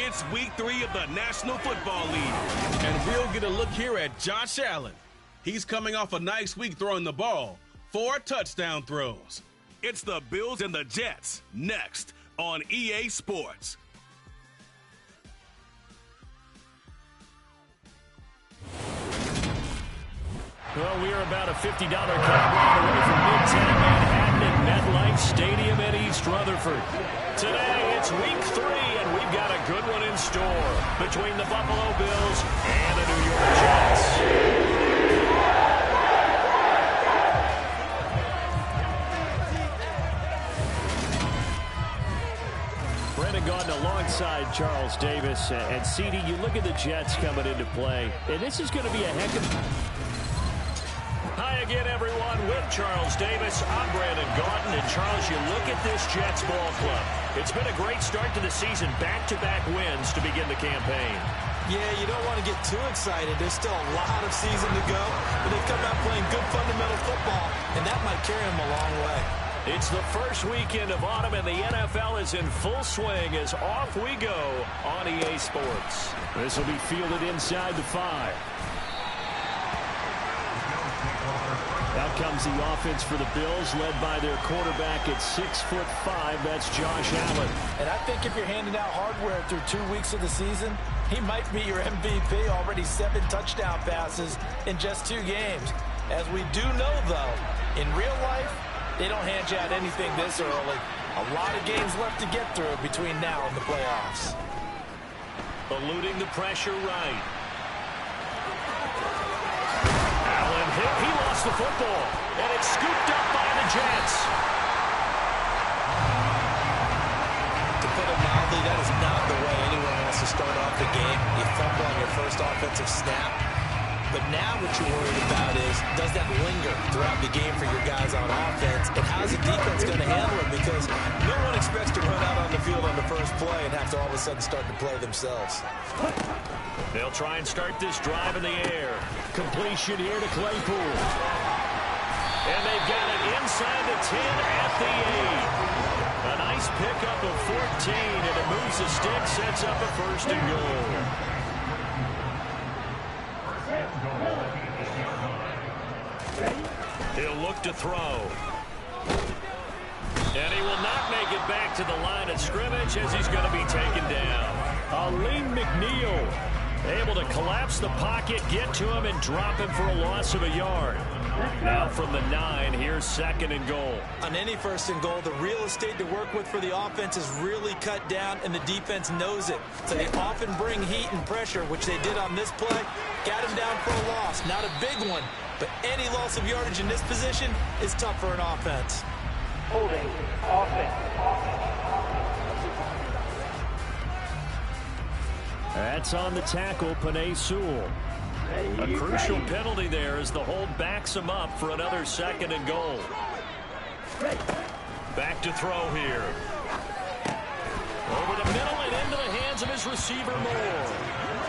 It's week 3 of the National Football League, and we'll get a look here at Josh Allen. He's coming off a nice week throwing the ball, 4 touchdown throws. It's the Bills and the Jets next on EA Sports. Well, we are about a $50 cab ride away from Midtown Manhattan at MetLife Stadium in East Rutherford. Today, it's week 3, and we've got a good one in store between the Buffalo Bills and the New York Jets. Brandon Gaudin alongside Charles Davis. And CD, you look at the Jets coming into play, and this is going to be a heck of... Hi again, everyone, with Charles Davis. I'm Brandon Gaudin, and Charles, you look at this Jets ball club. It's been a great start to the season, back-to-back wins to begin the campaign. Yeah, you don't want to get too excited. There's still a lot of season to go, but they've come out playing good fundamental football, and that might carry them a long way. It's the first weekend of autumn, and the NFL is in full swing as off we go on EA Sports. This will be fielded inside the 5. Out comes the offense for the Bills, led by their quarterback at 6'5". That's Josh Allen. And I think if you're handing out hardware through 2 weeks of the season, he might be your MVP. Already 7 touchdown passes in just 2 games. As we do know, though, in real life, they don't hand you out anything this early. A lot of games left to get through between now and the playoffs. Eluding the pressure right. He lost the football, and it's scooped up by the Jets. To put it mildly, that is not the way anyone wants to start off the game. You fumble on your first offensive snap. But now what you're worried about is, does that linger throughout the game for your guys on offense? And how's the defense going to handle it? Because no one expects to run out on the field on the first play and have to all of a sudden start to play themselves. They'll try and start this drive in the air. Completion here to Claypool. And they've got it inside the 10 at the 8. A nice pickup of 14, and it moves the stick, sets up a 1st and goal. He'll look to throw. And he will not make it back to the line of scrimmage as he's going to be taken down. Aleem McNeil able to collapse the pocket, get to him, and drop him for a loss of a yard. Now from the 9, here's 2nd and goal. On any 1st and goal, the real estate to work with for the offense is really cut down, and the defense knows it. So they often bring heat and pressure, which they did on this play. Got him down for a loss. Not a big one, but any loss of yardage in this position is tough for an offense. Holding offense. That's on the tackle, Penei Sewell. A crucial penalty there as the hold backs him up for another 2nd and goal. Back to throw here. Over the middle and into the hands of his receiver, Moore.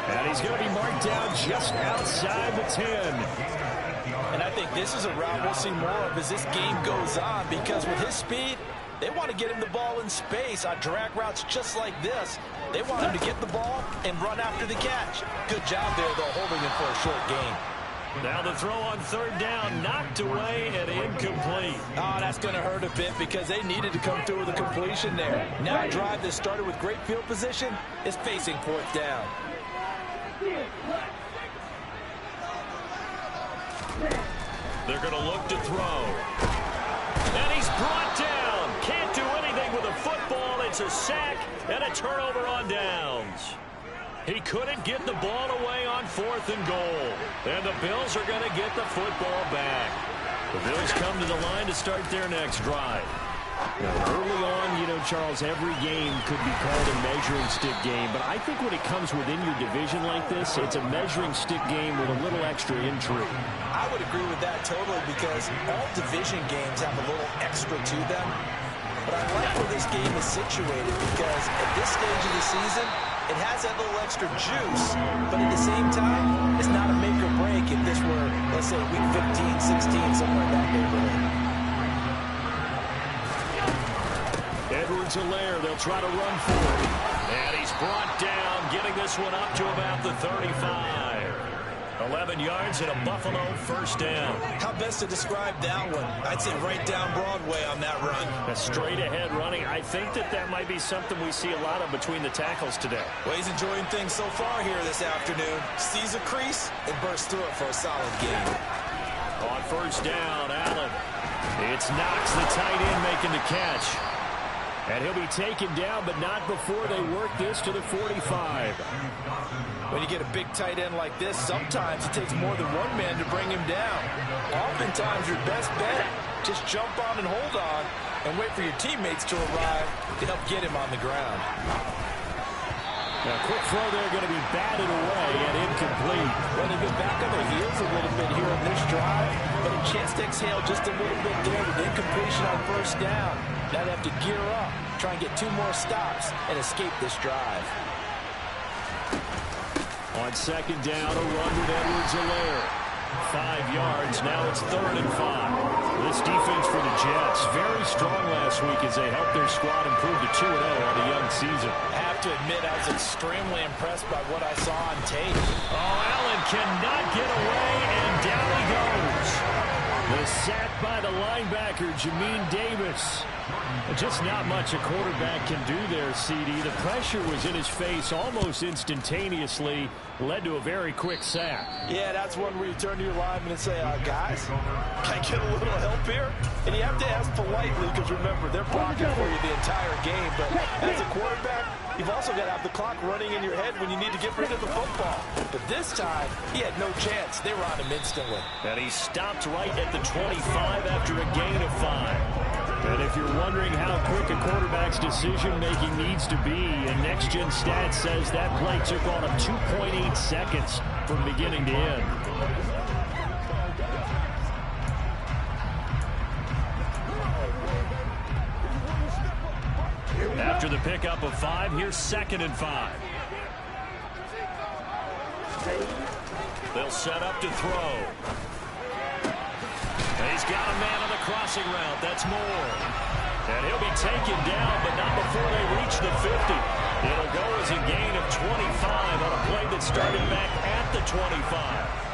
And he's going to be marked down just outside the 10. And I think this is a route we'll see more of as this game goes on, because with his speed, they want to get him the ball in space on drag routes just like this. They want him to get the ball and run after the catch. Good job there, though, holding him for a short gain. Now the throw on 3rd down, knocked away and incomplete. Oh, that's going to hurt a bit because they needed to come through with a completion there. Now a drive that started with great field position is facing 4th down. They're going to look to throw. And he's brought down. Can't do anything with a football. It's a sack and a turnover on downs. He couldn't get the ball away on 4th and goal. And the Bills are going to get the football back. The Bills come to the line to start their next drive. Now, early on, you know, Charles, every game could be called a measuring stick game. But I think when it comes within your division like this, it's a measuring stick game with a little extra intrigue. I would agree with that totally, because all division games have a little extra to them. But I like where this game is situated, because at this stage of the season, it has that little extra juice, but at the same time, it's not a make or break if this were, let's say, week 15, 16, somewhere in that neighborhood. Edwards-Helaire, they'll try to run for it. And he's brought down, getting this one up to about the 35. 11 yards and a Buffalo first down. How best to describe that one? I'd say right down Broadway on that run. A straight ahead running. I think that might be something we see a lot of between the tackles today. Well, he's enjoying things so far here this afternoon. Sees a crease and bursts through it for a solid gain. On first down, Allen. It's Knox, the tight end, making the catch. And he'll be taken down, but not before they work this to the 45. When you get a big tight end like this, sometimes it takes more than one man to bring him down. Oftentimes, your best bet, just jump on and hold on and wait for your teammates to arrive to help get him on the ground. Now, quick throw there going to be batted away and incomplete. Well, they've been back on their heels a little bit here on this drive, but a chance to exhale just a little bit there with incompletion on first down. Now they have to gear up, try and get 2 more stops and escape this drive. On second down, a run with Edwards-Helaire. 5 yards. Now it's 3rd and 5. This defense for the Jets, very strong last week as they helped their squad improve to 2-0 on the young season. I have to admit, I was extremely impressed by what I saw on tape. Oh, Allen cannot get away, and down he goes. The sack by the linebacker, Jamin Davis. Just not much a quarterback can do there, CD. The pressure was in his face almost instantaneously, led to a very quick sack. Yeah, that's one where you turn to your lineman and say, guys, can I get a little help here? And you have to ask politely because, remember, they're blocking for you the entire game. But as a quarterback, you've also got to have the clock running in your head when you need to get rid of the football. But this time, he had no chance. They were on him instantly. And he stopped right at the 25 after a gain of 5. And if you're wondering how quick a quarterback's decision-making needs to be, and Next Gen Stats says that play took on him 2.8 seconds from beginning to end. After the pickup of 5, here's 2nd and 5. They'll set up to throw. He's got a man on the crossing route. That's Moore. And he'll be taken down, but not before they reach the 50. It'll go as a gain of 25 on a play that started back at the 25.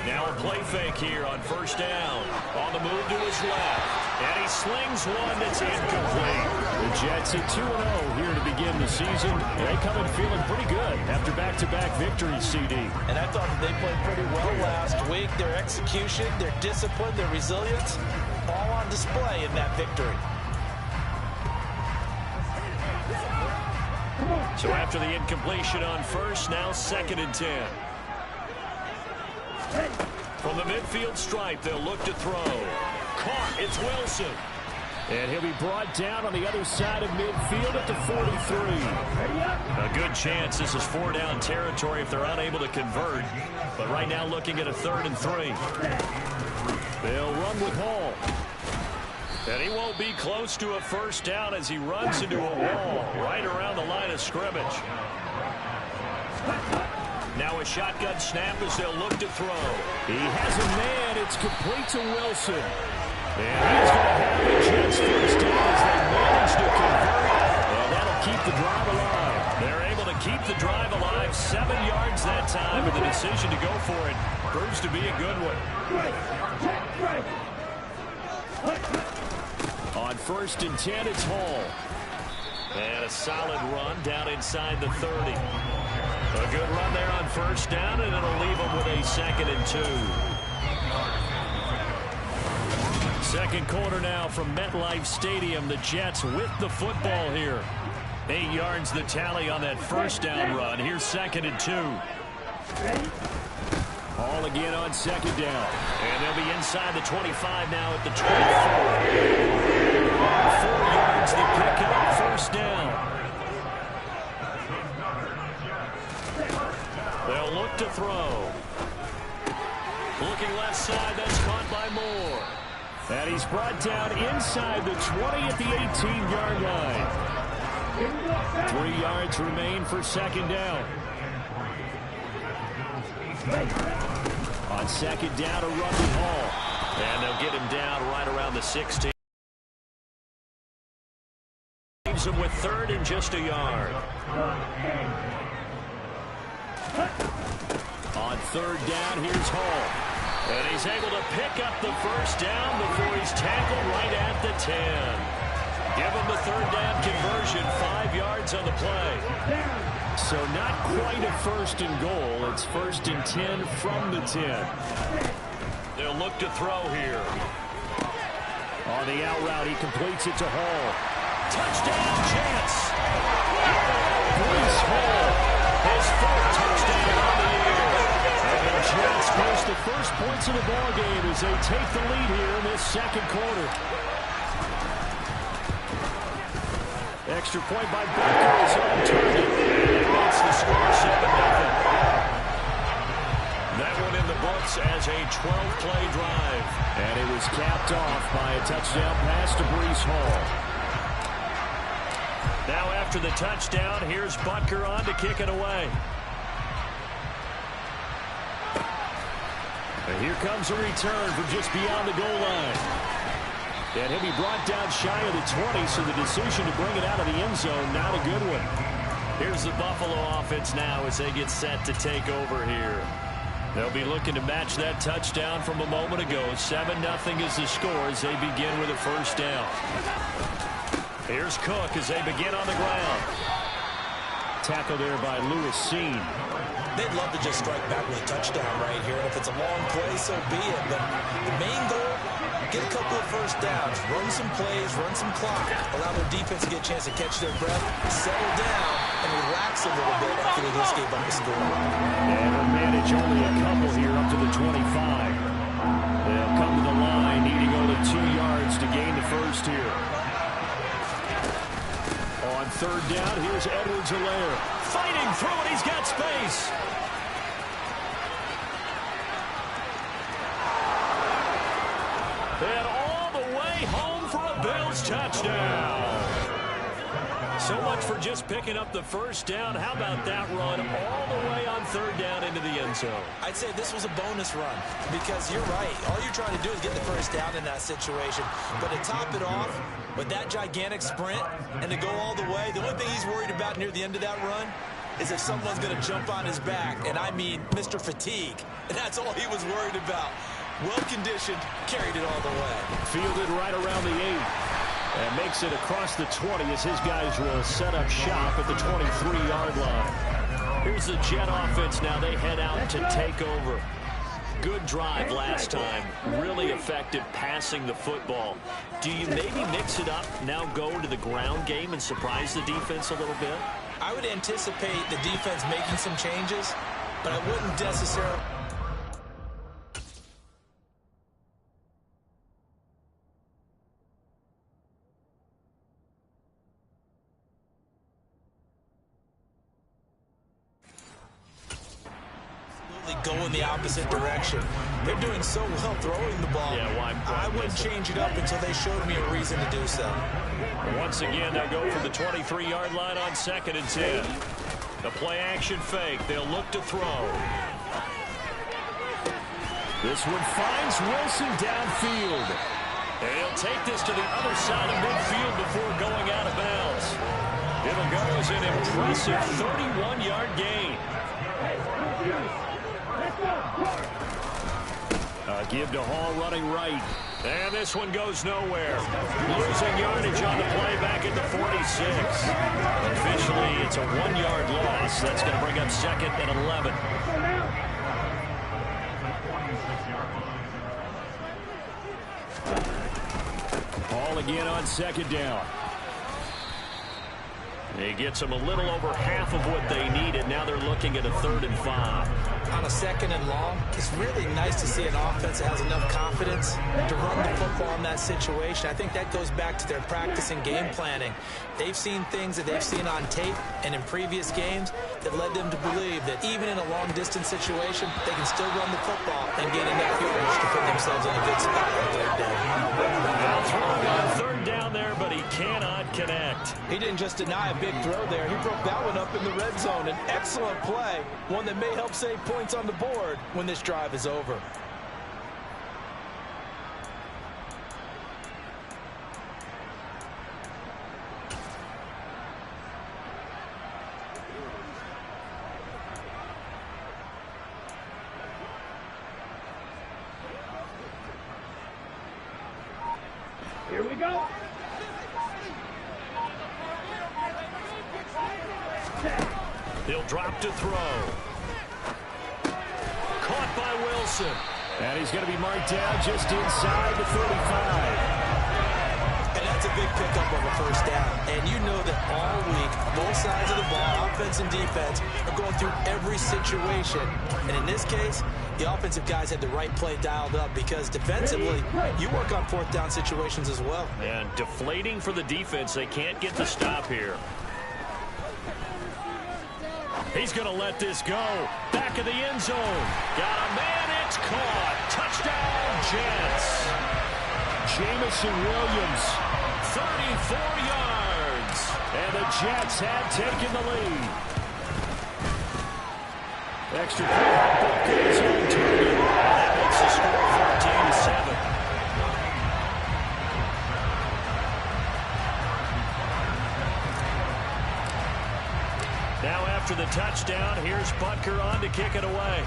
Now a play fake here on first down. On the move to his left. And he slings one that's incomplete. The Jets at 2-0 here to begin the season. They come in feeling pretty good after back-to-back victories, CD. And I thought that they played pretty well last week. Their execution, their discipline, their resilience, all on display in that victory. So after the incompletion on first, now 2nd and 10. From the midfield stripe, they'll look to throw. Caught, it's Wilson. And he'll be brought down on the other side of midfield at the 43. A good chance this is 4-down territory if they're unable to convert. But right now looking at a 3rd and 3. They'll run with Hall. And he won't be close to a first down as he runs into a wall right around the line of scrimmage. Now a shotgun snap as they'll look to throw. He has a man. It's complete to Wilson. And he's going to have the Jets first down as they manage to convert. And that'll keep the drive alive. They're able to keep the drive alive. 7 yards that time, and the decision to go for it proves to be a good one. On 1st and 10, it's Hall. And a solid run down inside the 30. A good run there on first down, and it'll leave them with a 2nd and 2. Second quarter now from MetLife Stadium. The Jets with the football here. 8 yards the tally on that first down run. Here's 2nd and 2. Hall again on 2nd down. And they'll be inside the 25 now at the 24. 4 yards the pickup, first down. They'll look to throw. Looking left side, that's caught by Moore. And he's brought down inside the 20 at the 18-yard line. 3 yards remain for 2nd down. On 2nd down, a run with Hall. And they'll get him down right around the 16. leaves him with 3rd and just a yard. On 3rd down, here's Hall. And he's able to pick up the first down before he's tackled right at the 10. Give him the 3rd down conversion, 5 yards on the play. So not quite a 1st and goal. It's 1st and 10 from the 10. They'll look to throw here. On the out route, he completes it to Hall. Touchdown chance. Breece Hall, his 4th touchdown on the year. And the Jets post the first points of the ball game as they take the lead here in this 2nd quarter. Extra point by Baker is on target. That's the score, 7-0. That one in the books as a 12-play drive. And it was capped off by a touchdown pass to Breece Hall. Now after the touchdown, here's Butker on to kick it away. And here comes a return from just beyond the goal line. And he'll be brought down shy of the 20, so the decision to bring it out of the end zone, not a good one. Here's the Buffalo offense now as they get set to take over here. They'll be looking to match that touchdown from a moment ago. 7-0 is the score as they begin with a first down. Here's Cook as they begin on the ground. Tackle there by Lewis Seen. They'd love to just strike back with a touchdown right here. And if it's a long play, so be it. But the main goal, get a couple of first downs, run some plays, run some clock, allow their defense to get a chance to catch their breath, settle down, and relax a little bit after they just gave up a score. And they'll manage only a couple here up to the 25. They'll come to the line, needing only 2 yards to gain the first here. On 3rd down, here's Edwards-Helaire. Fighting through it, he's got space. And all the way home for a Bills touchdown. So much for just picking up the first down. How about that run all the way on 3rd down into the end zone? I'd say this was a bonus run because you're right. All you're trying to do is get the first down in that situation. But to top it off with that gigantic sprint and to go all the way, the only thing he's worried about near the end of that run is if someone's going to jump on his back. And I mean Mr. Fatigue. And that's all he was worried about. Well-conditioned, carried it all the way. Fielded right around the 8. And makes it across the 20 as his guys will set up shop at the 23-yard line. Here's the Jet offense now. They head out to take over. Good drive last time. Really effective passing the football. Do you maybe mix it up, now go to the ground game and surprise the defense a little bit? I would anticipate the defense making some changes, but I wouldn't necessarily... go in the opposite direction. They're doing so well throwing the ball. Yeah, why I wouldn't change it up until they showed me a reason to do so. Once again, they'll go for the 23-yard line on 2nd and 10. The play-action fake. They'll look to throw. This one finds Wilson downfield. And he'll take this to the other side of midfield before going out of bounds. It'll go as an impressive 31-yard gain. Give to Hall running right. And this one goes nowhere. Losing yardage on the play back at the 46. Officially, it's a 1-yard loss. That's going to bring up 2nd and 11. Hall again on 2nd down. He gets them a little over half of what they needed. Now they're looking at a 3rd and 5. On a 2nd and long, it's really nice to see an offense that has enough confidence to run the football in that situation. I think that goes back to their practice and game planning. They've seen things that they've seen on tape and in previous games that led them to believe that even in a long-distance situation, they can still run the football and gain enough yardage to put themselves in a good spot on 3rd down. Now throwing on 3rd down there, but he cannot connect. He didn't just deny a big throw there. He broke that one up in the red zone. An excellent play, one that may help save points on the board when this drive is over. He'll drop to throw. Caught by Wilson. And he's going to be marked down just inside the 35. And that's a big pickup of a first down. And you know that all week, both sides of the ball, offense and defense, are going through every situation. And in this case, the offensive guys had the right play dialed up because defensively, you work on fourth down situations as well. And deflating for the defense. They can't get the stop here. He's going to let this go. Back of the end zone. Got a man. It's caught. Touchdown, Jets. Jamison Williams, 34 yards. And the Jets have taken the lead. Extra point. Buckeyes on target. That makes the score 14-7. Now after the touchdown, here's Butker on to kick it away.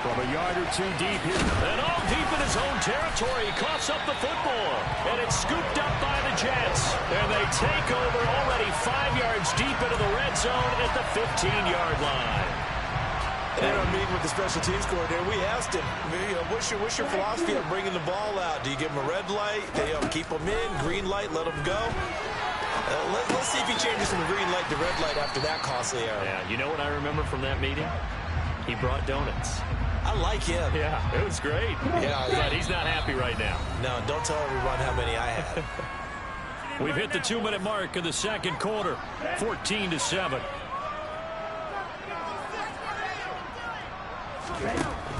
From a yard or two deep here. And all deep in his own territory. He coughs up the football. And it's scooped up by the Jets. And they take over already 5 yards deep into the red zone at the 15-yard line. And in our meeting with the special teams coordinator, we asked him, what's your philosophy on bringing the ball out? Do you give him a red light? Do you keep them in? Green light, let them go? Let's see if he changes from green light to red light after that costly error. Yeah, you know what I remember from that meeting? He brought donuts. I like him. Yeah, it was great. Yeah, but he's not happy right now. No, don't tell everyone how many I had. We've hit the 2-minute mark of the second quarter. 14-7.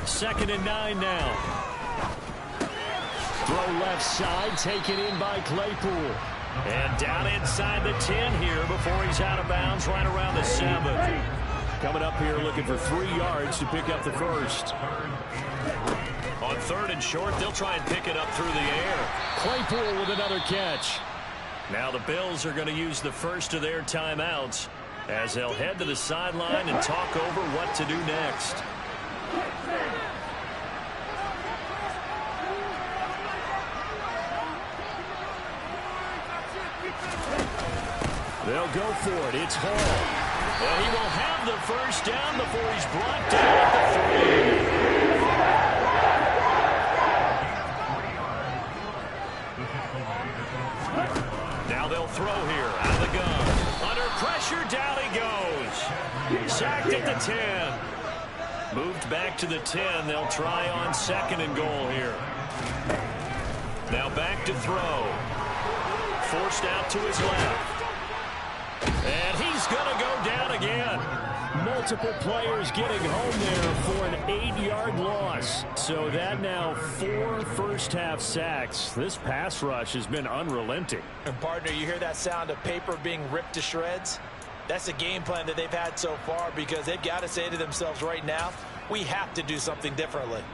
Second and 9 now. Throw left side, taken in by Claypool. And down inside the 10 here before he's out of bounds right around the 7. Coming up here looking for 3 yards to pick up the first. On third and short, they'll try and pick it up through the air. Claypool with another catch. Now the Bills are going to use the first of their timeouts as they'll head to the sideline and talk over what to do next. They'll go for it. It's Hall. And he will have the first down before he's brought down at the 3. Now they'll throw here out of the gun. Under pressure, down he goes. Sacked at the 10. Moved back to the 10. They'll try on second and goal here. Now back to throw. Forced out to his left. And he's going to go down again. Multiple players getting home there for an 8-yard loss. So that now 4 first-half sacks. This pass rush has been unrelenting. And, partner, you hear that sound of paper being ripped to shreds? That's the game plan that they've had so far because they've got to say to themselves right now, we have to do something differently.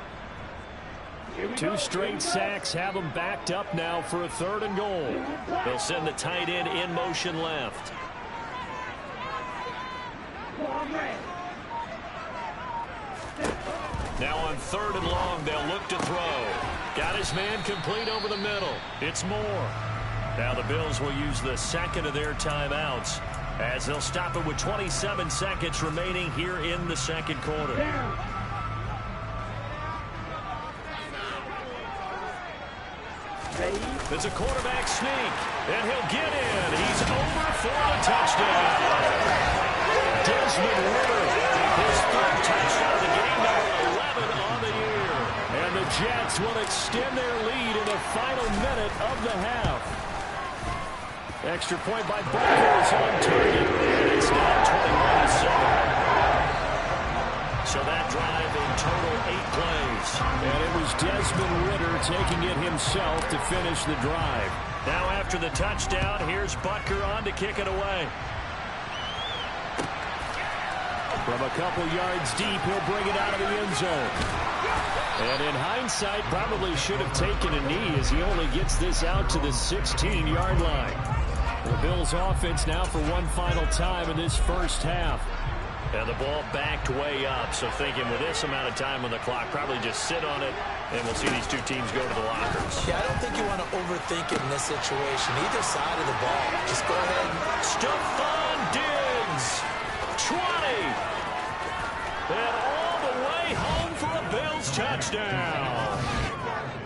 2 straight sacks have them backed up now for a third and goal. They'll send the tight end in motion left. Now on third and long, they'll look to throw. Got his man complete over the middle. It's Moore. Now the Bills will use the second of their timeouts as they'll stop it with 27 seconds remaining here in the second quarter. It's a quarterback sneak, and he'll get in. He's over for the touchdown. Desmond Ritter, his 3rd touchdown of the game, number 11 on the year. And the Jets will extend their lead in the final minute of the half. Extra point by Butker is on target, and it's now 21-7. So that drive in total 8 plays. And it was Desmond Ritter taking it himself to finish the drive. Now after the touchdown, here's Butker on to kick it away. From a couple yards deep, he'll bring it out of the end zone. And in hindsight, probably should have taken a knee as he only gets this out to the 16-yard line. The Bills offense now for one final time in this first half. And the ball backed way up, so thinking with this amount of time on the clock, probably just sit on it And we'll see these two teams go to the lockers. Yeah, I don't think you want to overthink it in this situation. Either side of the ball. Just go ahead and... Stephon Diggs, 20. And all the way home for a Bills touchdown.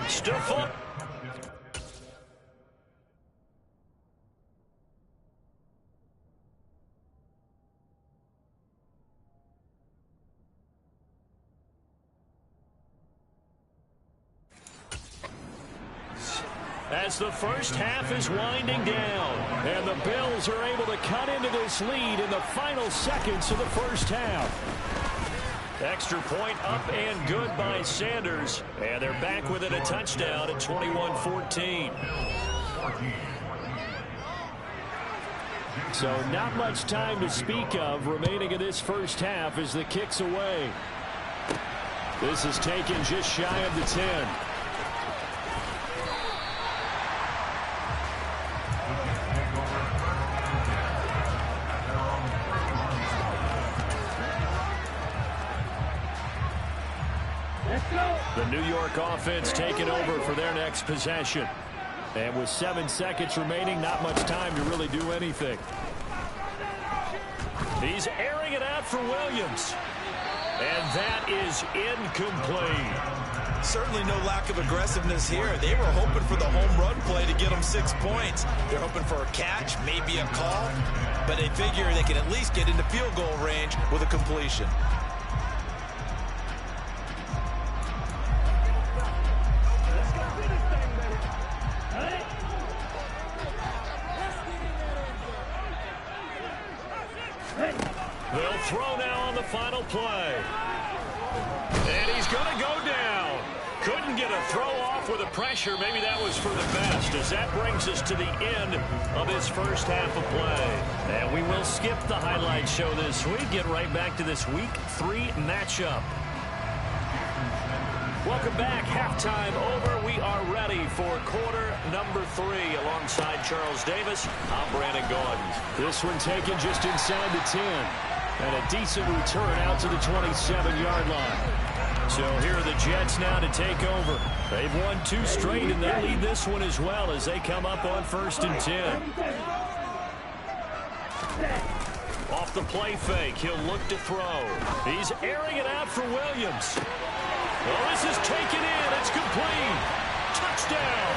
Stephon... As the first half is winding down, and the Bills are able to cut into this lead in the final seconds of the first half. Extra point up and good by Sanders, and they're back within a touchdown at 21-14. So not much time to speak of remaining in this first half as the kick's away. This is taken just shy of the 10. The New York offense taking over for their next possession. And with 7 seconds remaining, not much time to really do anything. He's airing it out for Williams. And that is incomplete. Certainly no lack of aggressiveness here. They were hoping for the home run play to get them 6 points. They're hoping for a catch, maybe a call. But they figure they can at least get into field goal range with a completion. They'll throw now on the final play. And he's going to go down. Couldn't get a throw off with the pressure. Maybe that was for the best, as that brings us to the end of this first half of play. And we will skip the highlight show this week. Get right back to this Week 3 matchup. Welcome back. Halftime over. We are ready for quarter number 3 alongside Charles Davis. I'm Brandon Gordon. This one taken just inside the 10. And a decent return out to the 27-yard line. So here are the Jets now to take over. They've won 2 straight, and they lead this one as well as they come up on 1st and 10. Off the play fake, he'll look to throw. He's airing it out for Williams. Well, this is taken in. It's complete. Touchdown.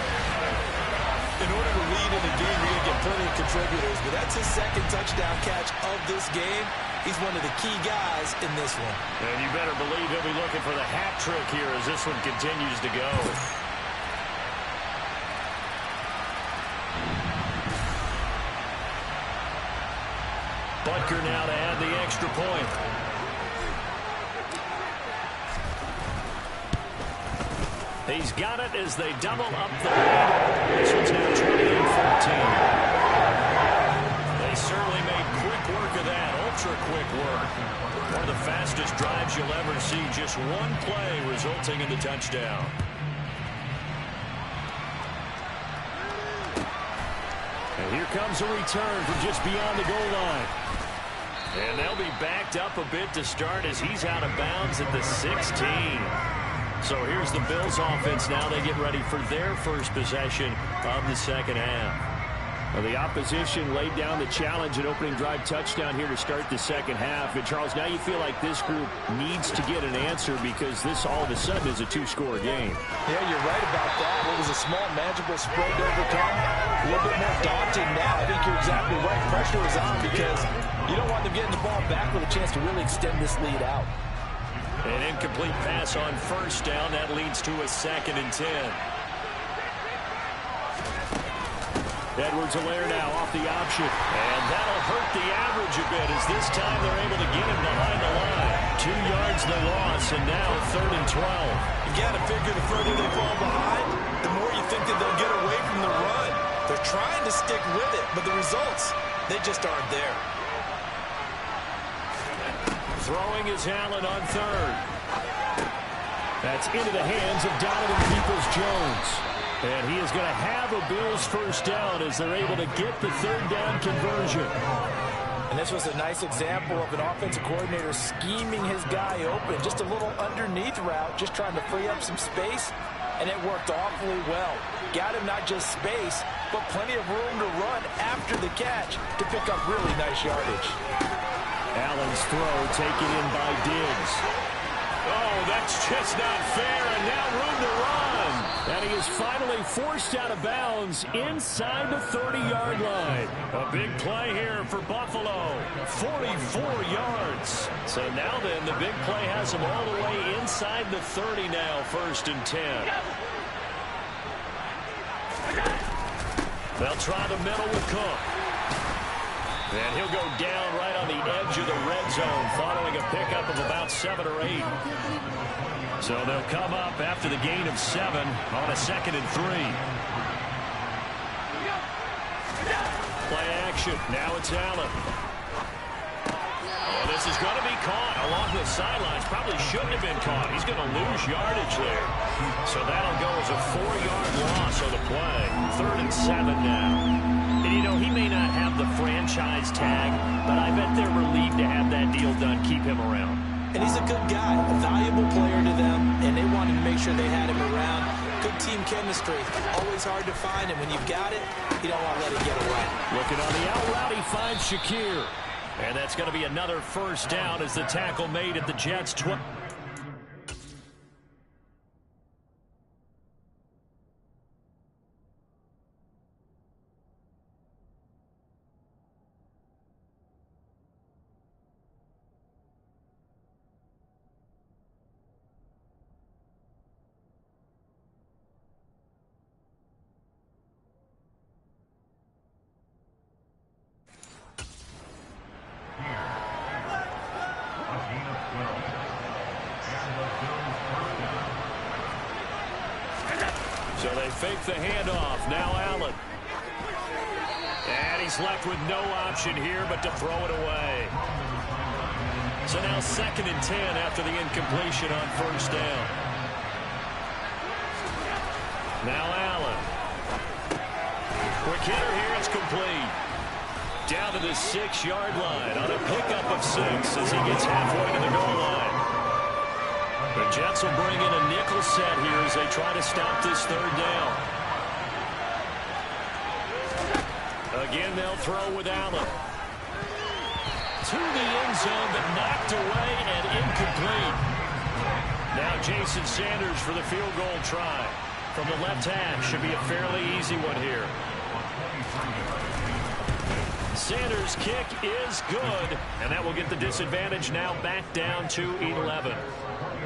In order to lead in the game, you're going to get plenty of contributors. But that's his 2nd touchdown catch of this game. He's one of the key guys in this one. And you better believe he'll be looking for the hat trick here as this one continues to go. Butker now to add the extra point. He's got it as they double up the lead. This one's now 28-14. They certainly made quick work of that, ultra-quick work. One of the fastest drives you'll ever see, just one play resulting in the touchdown. And here comes a return from just beyond the goal line. And they'll be backed up a bit to start as he's out of bounds at the 16. So here's the Bills offense now. They get ready for their first possession of the second half. Well, the opposition laid down the challenge and opening drive touchdown here to start the second half. And, Charles, now you feel like this group needs to get an answer because this all of a sudden is a 2-score game. Yeah, you're right about that. It was a small, manageable spread to overcome. A little bit more daunting now. I think you're exactly right. Pressure is on because you don't want them getting the ball back with a chance to really extend this lead out. An incomplete pass on 1st down. That leads to a 2nd and 10. Edwards-Helaire now off the option. And that'll hurt the average a bit as this time they're able to get him behind the line. 2 yards the loss, and now 3rd and 12. You got to figure the further they fall behind, the more you think that they'll get away from the run. They're trying to stick with it, but the results, they just aren't there. Throwing is Allen on 3rd. That's into the hands of Donovan Peoples-Jones. And he is going to have a Bills first down as they're able to get the 3rd down conversion. And this was a nice example of an offensive coordinator scheming his guy open. Just a little underneath route, just trying to free up some space, and it worked awfully well. Got him not just space, but plenty of room to run after the catch to pick up really nice yardage. Allen's throw taken in by Diggs. Oh, that's just not fair, and now room to run. And he is finally forced out of bounds inside the 30-yard line. A big play here for Buffalo. 44 yards. So now then, the big play has him all the way inside the 30 now, 1st and 10. They'll try the middle with Cook. And he'll go down right on the edge of the red zone following a pickup of about 7 or 8. So they'll come up after the gain of 7 on a 2nd and 3. Play action. Now it's Allen. Oh, this is going to be caught along the sidelines. Probably shouldn't have been caught. He's going to lose yardage there. So that'll go as a 4-yard loss on the play. 3rd and 7 now. And, you know, he may not have the franchise tag, but I bet they're relieved to have that deal done, keep him around. And he's a good guy, a valuable player to them, and they wanted to make sure they had him around. Good team chemistry. Always hard to find, and when you've got it, you don't want to let it get away. Looking on the out route, he finds Shakir. And that's going to be another 1st down as the tackle made at the Jets' 20. So they fake the handoff. Now Allen. And he's left with no option here but to throw it away. So now 2nd and 10 after the incompletion on 1st down. Now Allen. Quick hitter here. It's complete. Down to the 6-yard line on a pickup of 6 as he gets halfway to the goal line. The Jets will bring in a nickel set here as they try to stop this 3rd down. Again, they'll throw with Allen. To the end zone, but knocked away and incomplete. Now Jason Sanders for the field goal try. From the left hash, should be a fairly easy one here. Sanders' kick is good, and that will get the disadvantage now back down to 11.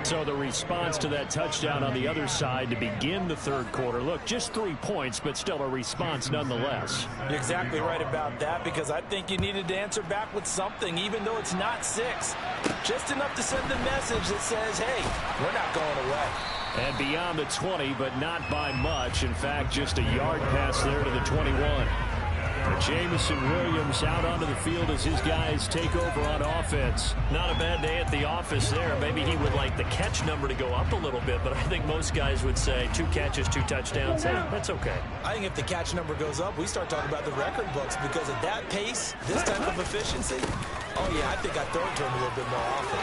So the response to that touchdown on the other side to begin the 3rd quarter. Look, just 3 points, but still a response nonetheless. You're exactly right about that, because I think you needed to answer back with something, even though it's not 6. Just enough to send the message that says, hey, we're not going away. And beyond the 20, but not by much. In fact, just a yard pass there to the 21. Jamison Williams out onto the field as his guys take over on offense. Not a bad day at the office there. Maybe he would like the catch number to go up a little bit, but I think most guys would say 2 catches, 2 touchdowns. Hey, that's okay. I think if the catch number goes up, we start talking about the record books, because at that pace, this type of efficiency, oh yeah, I think I throw it to him a little bit more often.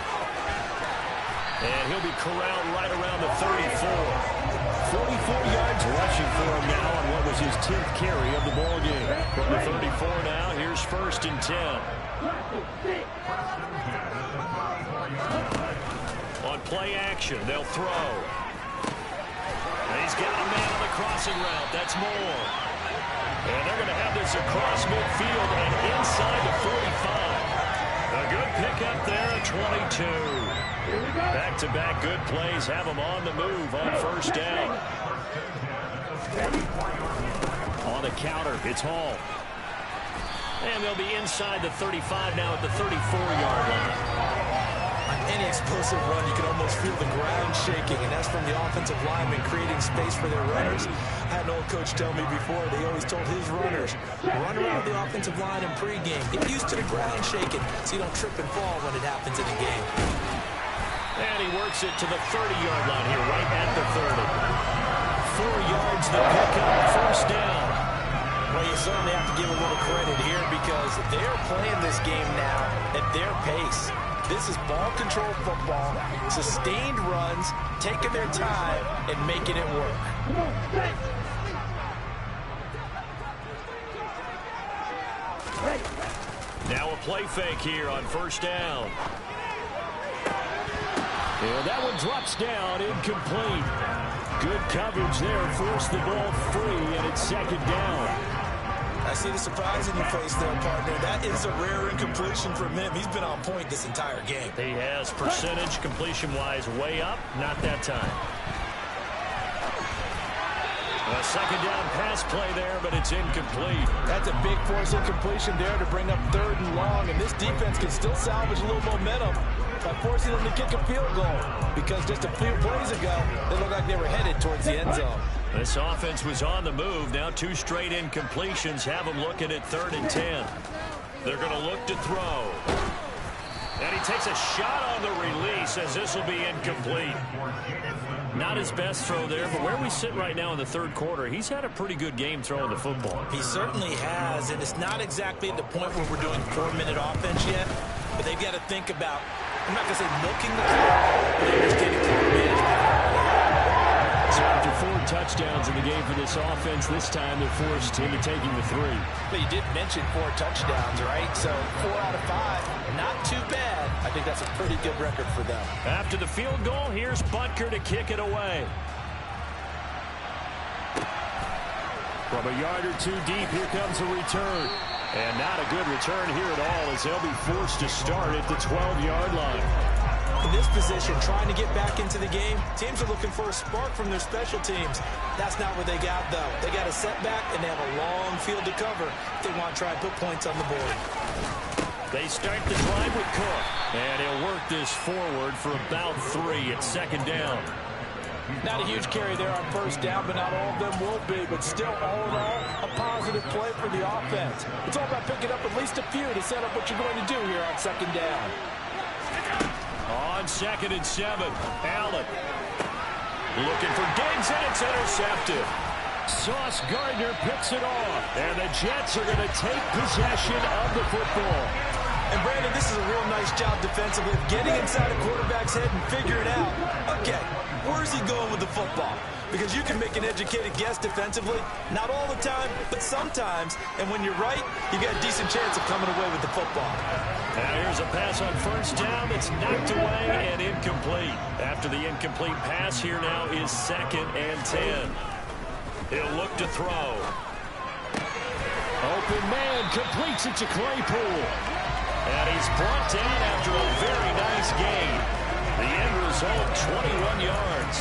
And he'll be corralled right around the 34. 44 yards rushing for him now on what was his 10th carry of the ball game. From the 34 now, here's 1st and 10. On play action, they'll throw. And he's got a man on the crossing route. That's Moore. And they're going to have this across midfield and inside the 45. A good pickup there at 22. Back-to-back good plays have them on the move on 1st down. On the counter, it's Hall. And they'll be inside the 35 now at the 34-yard line. On any explosive run, you can almost feel the ground shaking, and that's from the offensive linemen creating space for their runners. I had an old coach tell me before, they always told his runners, run around the offensive line in pregame. Get used to the ground shaking so you don't trip and fall when it happens in a game. And he works it to the 30-yard line here, right at the 30. 4 yards the pickup, 1st down. Well, you certainly have to give a little credit here because they're playing this game now at their pace. This is ball control football, sustained runs, taking their time and making it work. Now a play fake here on first down. And that one drops down, incomplete. Good coverage there, forced the ball free, and it's second down. I see the surprise in your face there, partner. That is a rare incompletion from him. He's been on point this entire game. He has percentage completion-wise way up, not that time. A second down pass play there, but it's incomplete. That's a big force incompletion there to bring up 3rd and long, and this defense can still salvage a little momentum by forcing them to kick a field goal, because just a few plays ago, they looked like they were headed towards the end zone. This offense was on the move. Now 2 straight incompletions have them looking at 3rd and 10. They're going to look to throw. And he takes a shot on the release as this will be incomplete. Not his best throw there, but where we sit right now in the 3rd quarter, he's had a pretty good game throwing the football. He certainly has, and it's not exactly at the point where we're doing 4-minute offense yet, but they've got to think about, I'm not going to say milking the clock, but understanding clock management. So after 4 touchdowns in the game for this offense, this time they're forced into taking the 3. But you did mention 4 touchdowns, right? So 4 out of 5, not too bad. I think that's a pretty good record for them. After the field goal, here's Butker to kick it away. From a yard or 2 deep, here comes a return. And not a good return here at all, as they'll be forced to start at the 12-yard line. In this position, trying to get back into the game, teams are looking for a spark from their special teams. That's not what they got, though. They got a setback, and they have a long field to cover if they want to try and put points on the board. They start the drive with Cook, and he'll work this forward for about 3 at second down. Not a huge carry there on first down, but not all of them will be. But still, all in all, a positive play for the offense. It's all about picking up at least a few to set up what you're going to do here on second down. On 2nd and 7, Allen looking for Diggs, and it's intercepted. Sauce Gardner picks it off, and the Jets are going to take possession of the football. And Brandon, this is a real nice job defensively of getting inside a quarterback's head and figuring out, okay, where's he going with the football? Because you can make an educated guess defensively, not all the time, but sometimes. And when you're right, you've got a decent chance of coming away with the football. Now here's a pass on first down that's knocked away and incomplete. After the incomplete pass, here now is 2nd and 10. He'll look to throw. Open man completes it to Claypool. And he's brought down after a very nice gain. The end result, 21 yards.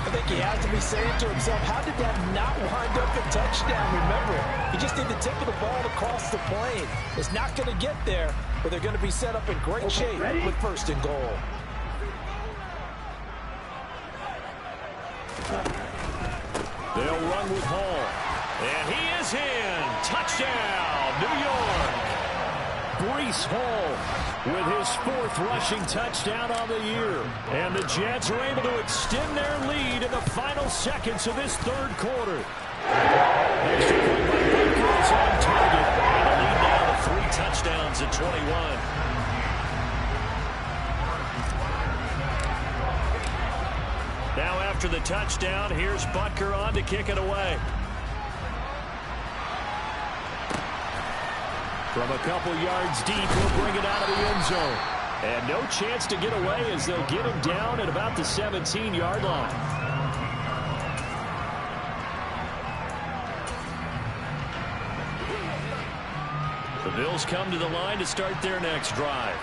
I think he has to be saying to himself, how did that not wind up a touchdown? Remember, you just need the tip of the ball to cross the plane. It's not going to get there, but they're going to be set up in great shape with 1st and goal. They'll run with Hall. And he is in. Touchdown, New York. Breece Hall with his 4th rushing touchdown on the year. And the Jets are able to extend their lead in the final seconds of this 3rd quarter. Extra point by Butker is on target. And the lead now to 3 touchdowns at 21. Now after the touchdown, here's Butker on to kick it away. From a couple yards deep, he'll bring it out of the end zone. And no chance to get away as they'll get him down at about the 17-yard line. The Bills come to the line to start their next drive.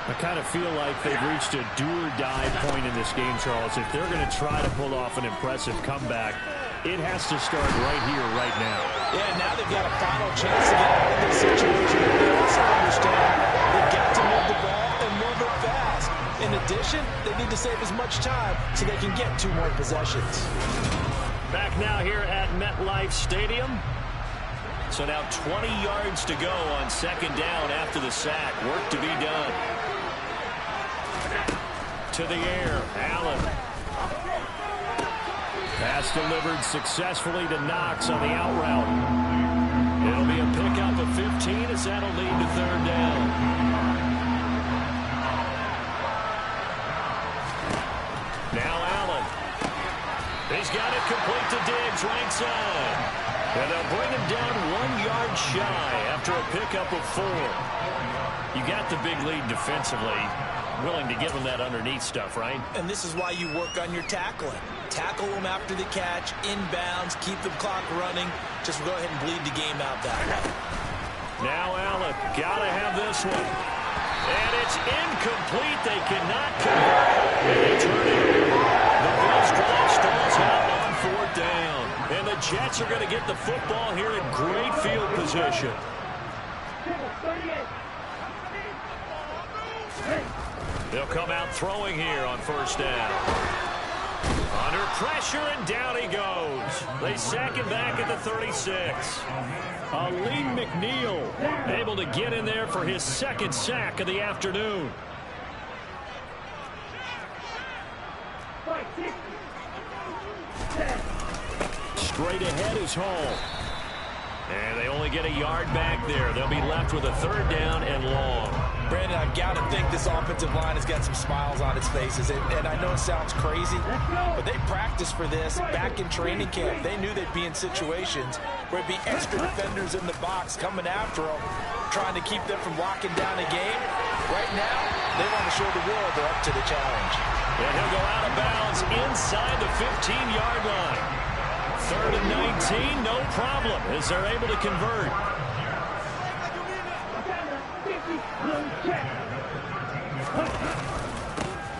I kind of feel like they've reached a do-or-die point in this game, Charles. If they're going to try to pull off an impressive comeback, it has to start right here, right now. Yeah, now they've got a final chance to get out of this situation. They also understand they've got to move the ball and move it fast. In addition, they need to save as much time so they can get 2 more possessions. Back now here at MetLife Stadium. So now 20 yards to go on 2nd down after the sack. Work to be done. To the air, Allen. Pass delivered successfully to Knox on the out route. It'll be a pickup of 15 as that'll lead to third down. Now Allen. He's got it complete to Diggs, right side. And they'll bring him down 1 yard shy after a pickup of 4. You got the big lead defensively. Willing to give him that underneath stuff, right? And this is why you work on your tackling. Tackle them after the catch, inbounds, keep the clock running. Just go ahead and bleed the game out that way. Now Allen, gotta have this one. And it's incomplete. They cannot convert. And they turn it over. The Bills drive stalls out on 4th down. And the Jets are going to get the football here in great field position. They'll come out throwing here on 1st down. Under pressure, and down he goes. They sack him back at the 36. Aleem McNeil able to get in there for his 2nd sack of the afternoon. Straight ahead is Hall. And they only get a yard back there. They'll be left with a 3rd down and long. Brandon, I've got to think this offensive line has got some smiles on its faces. And I know it sounds crazy, but they practiced for this back in training camp. They knew they'd be in situations where it'd be extra defenders in the box coming after them, trying to keep them from locking down a game. Right now, they want to show the world they're up to the challenge. And he'll go out of bounds inside the 15-yard line. 3rd and 19, no problem, as they're able to convert.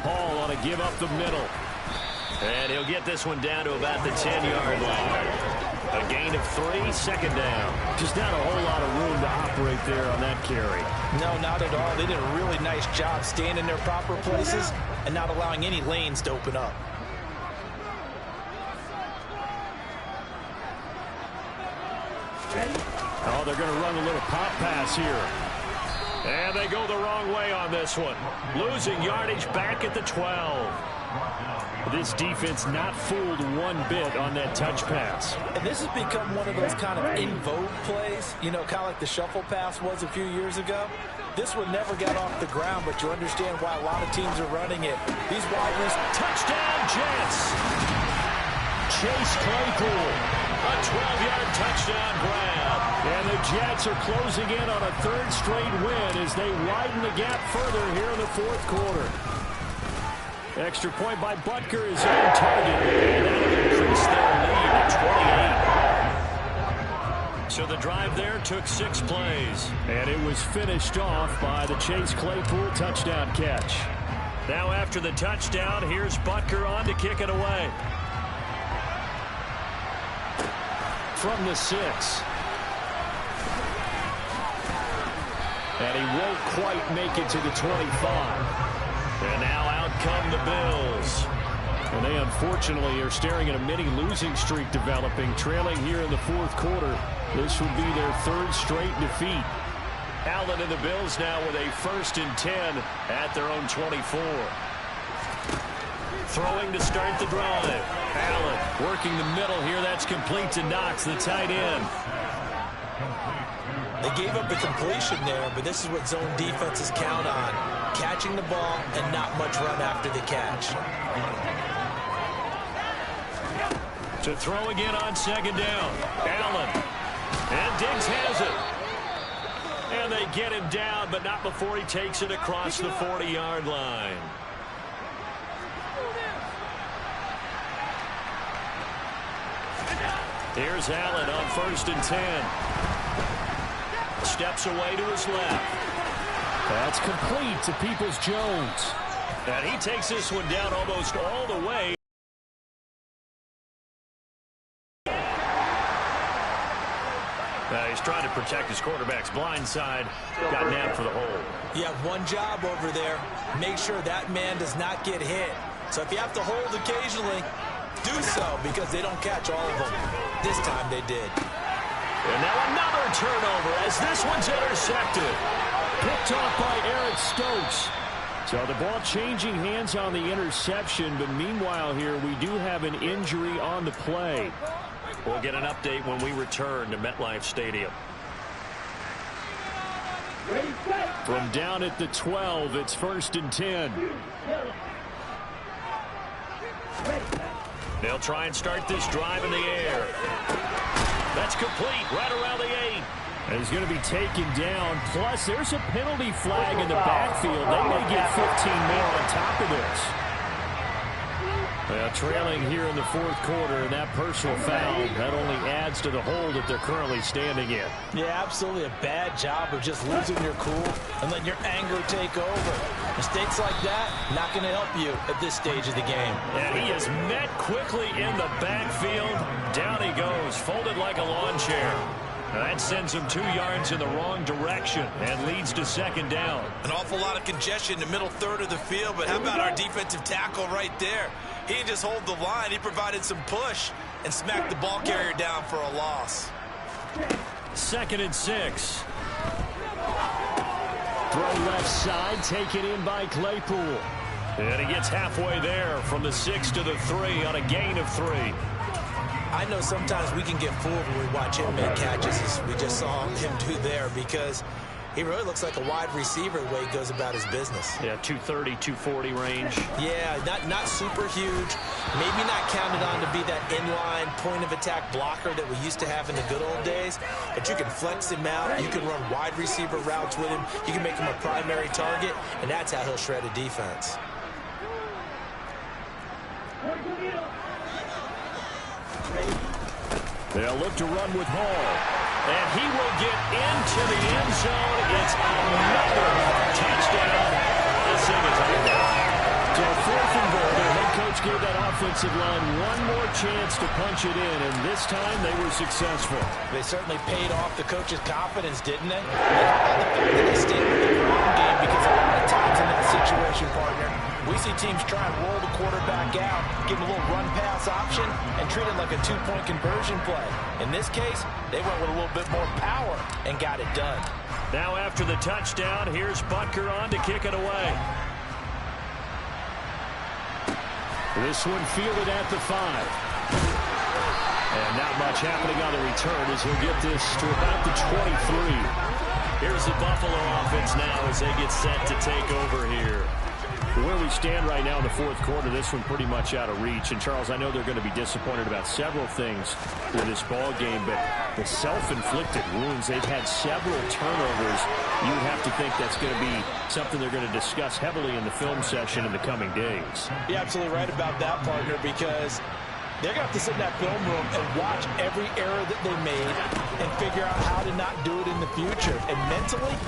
Hall on to give up the middle. And he'll get this one down to about the 10-yard line. A gain of 3, 2nd down. Just not a whole lot of room to operate there on that carry. No, not at all. They did a really nice job staying in their proper places and not allowing any lanes to open up. Oh, they're going to run a little pop pass here. And they go the wrong way on this one. Losing yardage back at the 12. This defense not fooled one bit on that touch pass. And this has become one of those kind of in vogue plays, you know, kind of like the shuffle pass was a few years ago. This one never got off the ground, but you understand why a lot of teams are running it. These wide receivers. Touchdown, Jets! Chase Claypool, a 12-yard touchdown grab. And the Jets are closing in on a 3rd straight win as they widen the gap further here in the 4th quarter. Extra point by Butker is on target. And that'll increase their lead to 28. So the drive there took 6 plays. And it was finished off by the Chase Claypool touchdown catch. Now after the touchdown, here's Butker on to kick it away. From the 6. And he won't quite make it to the 25. And now out come the Bills. And they unfortunately are staring at a mini losing streak developing, trailing here in the 4th quarter. This would be their 3rd straight defeat. Allen and the Bills now with a 1st and 10 at their own 24. Throwing to start the drive. Allen working the middle here. That's complete to Knox, the tight end. They gave up the completion there, but this is what zone defenses count on. Catching the ball and not much run after the catch. To throw again on 2nd down. Allen. And Diggs has it. And they get him down, but not before he takes it across the 40-yard line. Here's Allen on 1st and 10. Steps away to his left. That's complete to Peoples-Jones. And he takes this one down almost all the way. He's trying to protect his quarterback's blind side. Got nabbed for the hold. You have one job over there. Make sure that man does not get hit. So if you have to hold occasionally, do so, because they don't catch all of them. This time they did. And now another turnover as this one's intercepted. Picked off by Eric Stokes. So the ball changing hands on the interception, but meanwhile here we do have an injury on the play. We'll get an update when we return to MetLife Stadium. From down at the 12, it's 1st and 10. They'll try and start this drive in the air. That's complete right around the 8. And he's going to be taken down. Plus, there's a penalty flag in the backfield. They may get 15 more on top of this. Well, trailing here in the 4th quarter, and that personal foul, that only adds to the hole that they're currently standing in. Yeah, absolutely a bad job of just losing your cool and letting your anger take over. Mistakes like that, not going to help you at this stage of the game. And he is met quickly in the backfield. Down he goes, folded like a lawn chair. Now that sends him 2 yards in the wrong direction and leads to 2nd down. An awful lot of congestion in the middle third of the field, but how about our defensive tackle right there? He didn't just hold the line. He provided some push and smacked the ball carrier down for a loss. 2nd and 6. Throw left side, taken in by Claypool. And he gets halfway there from the 6 to the 3 on a gain of 3. I know sometimes we can get fooled when we watch him make catches, as we just saw him do there, because he really looks like a wide receiver the way he goes about his business. Yeah, 230, 240 range. Yeah, not super huge. Maybe not counted on to be that inline point-of-attack blocker that we used to have in the good old days. But you can flex him out. You can run wide receiver routes with him. You can make him a primary target, and that's how he'll shred a defense. They'll look to run with Hall. And he will get into the end zone. It's another touchdown. This thing is over. So 4th and goal. The head coach gave that offensive line one more chance to punch it in, and this time they were successful. They certainly paid off the coach's confidence, didn't they? They stayed with the ground game, because a lot of times in that situation, partner, we see teams try and roll the quarterback out, give him a little run-pass option, and treat it like a 2-point conversion play. In this case, they went with a little bit more power and got it done. Now after the touchdown, here's Butker on to kick it away. This one fielded at the 5. And not much happening on the return as he'll get this to about the 23. Here's the Buffalo offense now as they get set to take over here. Where we stand right now in the 4th quarter, this one pretty much out of reach. And, Charles, I know they're going to be disappointed about several things in this ball game, but the self-inflicted wounds, they've had several turnovers. You would have to think that's going to be something they're going to discuss heavily in the film session in the coming days. You're absolutely right about that, partner, because they're going to have to sit in that film room and watch every error that they made and figure out how to not do it in the future. And mentally,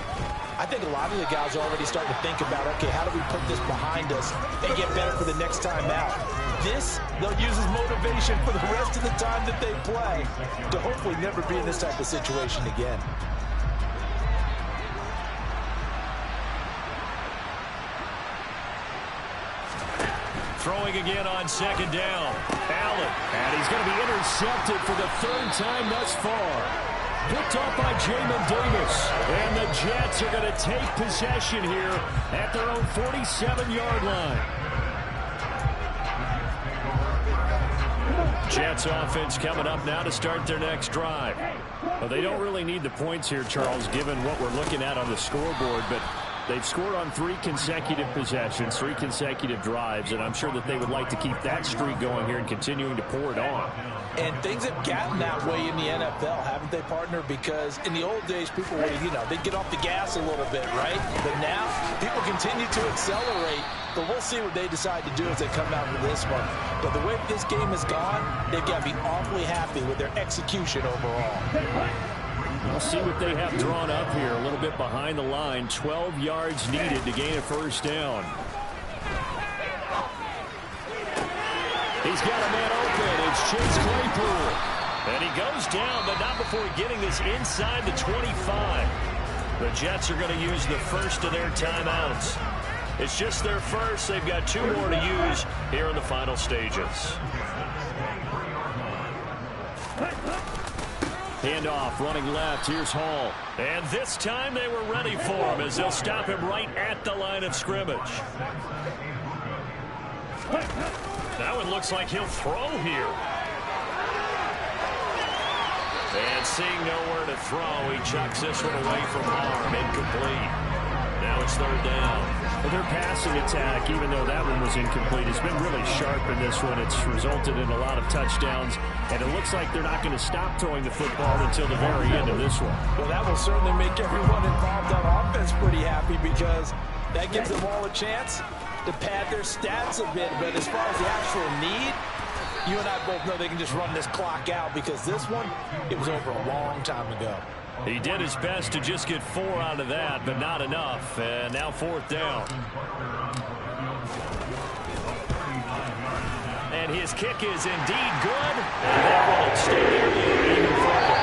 I think a lot of the guys are already starting to think about, okay, how do we put this behind us and get better for the next time out? This, they'll use as motivation for the rest of the time that they play to hopefully never be in this type of situation again. Throwing again on 2nd down. Allen, and he's going to be intercepted for the 3rd time thus far. Picked off by Jamin Davis. And the Jets are going to take possession here at their own 47-yard line. Jets offense coming up now to start their next drive. Well, they don't really need the points here, Charles, given what we're looking at on the scoreboard, but they've scored on 3 consecutive possessions, 3 consecutive drives, and I'm sure that they would like to keep that streak going here and continuing to pour it on. And things have gotten that way in the NFL, haven't they, partner? Because in the old days, people would, they'd get off the gas a little bit, right? But now, people continue to accelerate. But we'll see what they decide to do as they come out with this one. But the way this game has gone, they've got to be awfully happy with their execution overall. We'll see what they have drawn up here. A little bit behind the line. 12 yards needed to gain a 1st down. He's got a man open. It's Chase Claypool. And he goes down, but not before getting this inside the 25. The Jets are going to use the first of their timeouts. It's just their first. They've got 2 more to use here in the final stages. Handoff, running left. Here's Hall. And this time they were ready for him as they'll stop him right at the line of scrimmage. That one looks like he'll throw here. And seeing nowhere to throw, he chucks this one away from harm. Incomplete. it's third down. Well, their passing attack, even though that one was incomplete, has been really sharp in this one. It's resulted in a lot of touchdowns, and it looks like they're not going to stop throwing the football until the very end of this one. Well, that will certainly make everyone involved on offense pretty happy because that gives them all a chance to pad their stats a bit. But as far as the actual need, you and I both know they can just run this clock out because this one, it was over a long time ago. He did his best to just get 4 out of that, but not enough. And now fourth down. And his kick is indeed good. And that won't stay there even further.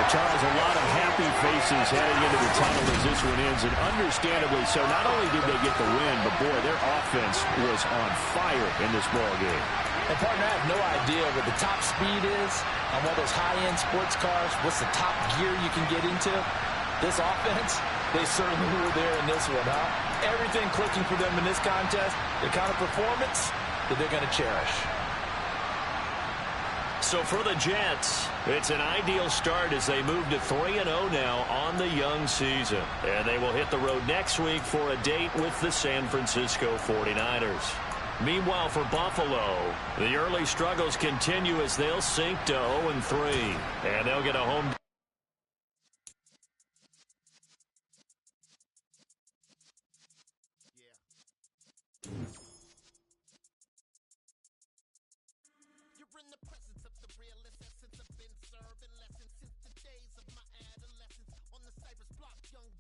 Charles, a lot of happy faces heading into the tunnel as this one ends, and understandably so. Not only did they get the win, but, boy, their offense was on fire in this ball game. And, partner, I have no idea what the top speed is on one of those high-end sports cars. What's the top gear you can get into? This offense, they certainly were there in this one, huh? Everything clicking for them in this contest, the kind of performance that they're going to cherish. So for the Jets, it's an ideal start as they move to 3-0 now on the young season. And they will hit the road next week for a date with the San Francisco 49ers. Meanwhile, for Buffalo, the early struggles continue as they'll sink to 0-3. And they'll get a home. Young